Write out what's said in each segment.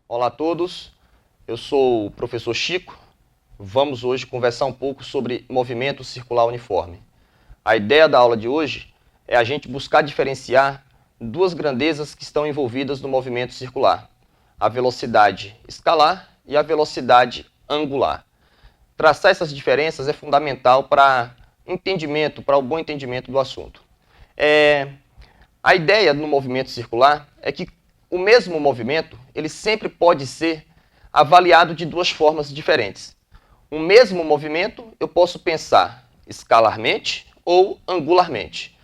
Olá a todos, eu sou o professor Chico. Vamos hoje conversar um pouco sobre movimento circular uniforme. A ideia da aula de hoje é a gente buscar diferenciar duas grandezas que estão envolvidas no movimento circular: a velocidade escalar e a velocidade angular. Traçar essas diferenças é fundamental para o bom entendimento do assunto. A ideia no movimento circular é que o mesmo movimento ele sempre pode ser avaliado de duas formas diferentes. O mesmo movimento eu posso pensar escalarmente ou angularmente.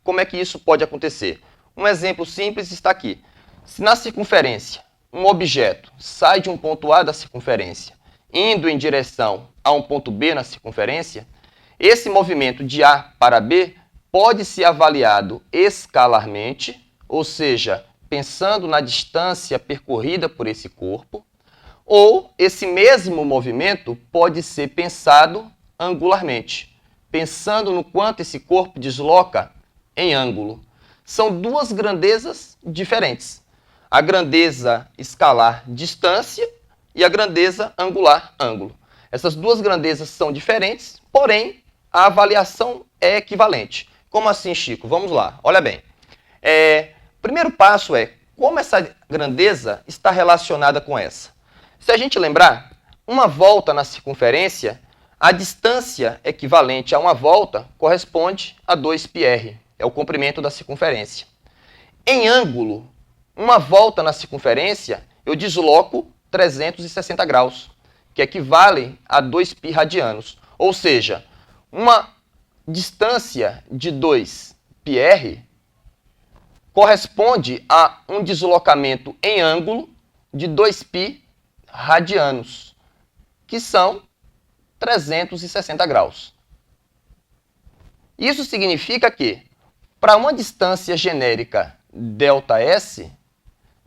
Como é que isso pode acontecer? Um exemplo simples está aqui. Se na circunferência um objeto sai de um ponto A da circunferência, indo em direção a um ponto B na circunferência, esse movimento de A para B pode ser avaliado escalarmente, ou seja, pensando na distância percorrida por esse corpo, ou esse mesmo movimento pode ser pensado angularmente, pensando no quanto esse corpo desloca em ângulo. São duas grandezas diferentes. A grandeza escalar, distância, e a grandeza angular, ângulo. Essas duas grandezas são diferentes, porém, a avaliação é equivalente. Como assim, Chico? Vamos lá, olha bem. O primeiro passo é como essa grandeza está relacionada com essa. Se a gente lembrar, uma volta na circunferência, a distância equivalente a uma volta corresponde a 2πr, é o comprimento da circunferência. Em ângulo, uma volta na circunferência, eu desloco 360 graus, que equivale a 2π radianos. Ou seja, uma distância de 2πr corresponde a um deslocamento em ângulo de 2π radianos, que são 360 graus. Isso significa que, para uma distância genérica ΔS,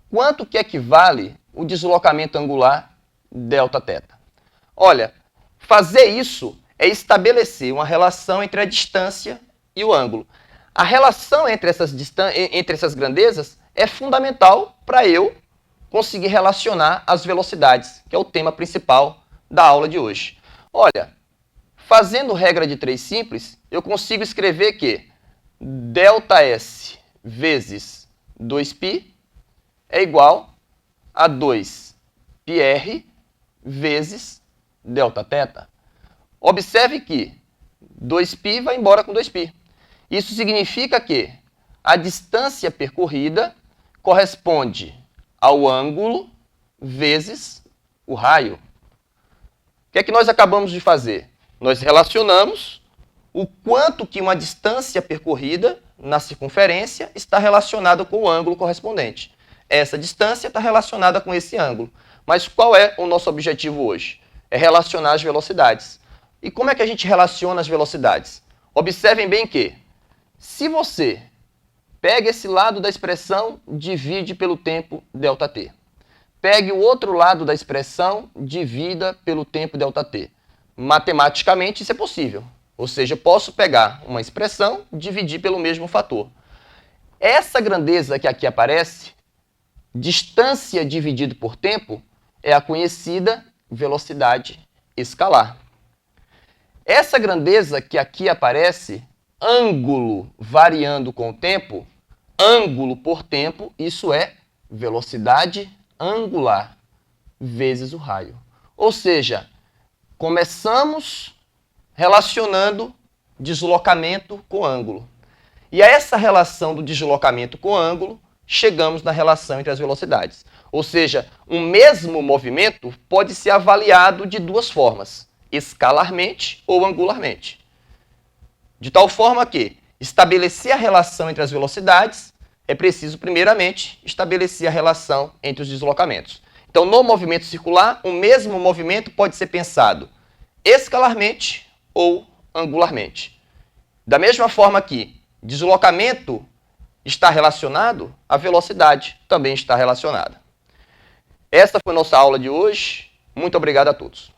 quanto que equivale o deslocamento angular Δθ? Olha, fazer isso é estabelecer uma relação entre a distância e o ângulo. A relação entre essas grandezas é fundamental para eu conseguir relacionar as velocidades, que é o tema principal da aula de hoje. Olha, fazendo regra de 3 simples, eu consigo escrever que ΔS vezes 2π é igual a 2πr vezes Δθ. Observe que 2π vai embora com 2π. Isso significa que a distância percorrida corresponde ao ângulo vezes o raio. O que é que nós acabamos de fazer? Nós relacionamos o quanto que uma distância percorrida na circunferência está relacionada com o ângulo correspondente. Essa distância está relacionada com esse ângulo. Mas qual é o nosso objetivo hoje? É relacionar as velocidades. E como é que a gente relaciona as velocidades? Observem bem que, se você pega esse lado da expressão, divide pelo tempo ΔT. Pegue o outro lado da expressão, divida pelo tempo ΔT. Matematicamente, isso é possível. Ou seja, eu posso pegar uma expressão, dividir pelo mesmo fator. Essa grandeza que aqui aparece, distância dividido por tempo, é a conhecida velocidade escalar. Essa grandeza que aqui aparece, ângulo variando com o tempo, ângulo por tempo, isso é velocidade angular vezes o raio. Ou seja, começamos relacionando deslocamento com ângulo. E a essa relação do deslocamento com ângulo, chegamos na relação entre as velocidades. Ou seja, um mesmo movimento pode ser avaliado de duas formas, escalarmente ou angularmente. De tal forma que estabelecer a relação entre as velocidades é preciso, primeiramente, estabelecer a relação entre os deslocamentos. Então, no movimento circular, o mesmo movimento pode ser pensado escalarmente ou angularmente. Da mesma forma que deslocamento está relacionado, a velocidade também está relacionada. Esta foi a nossa aula de hoje. Muito obrigado a todos.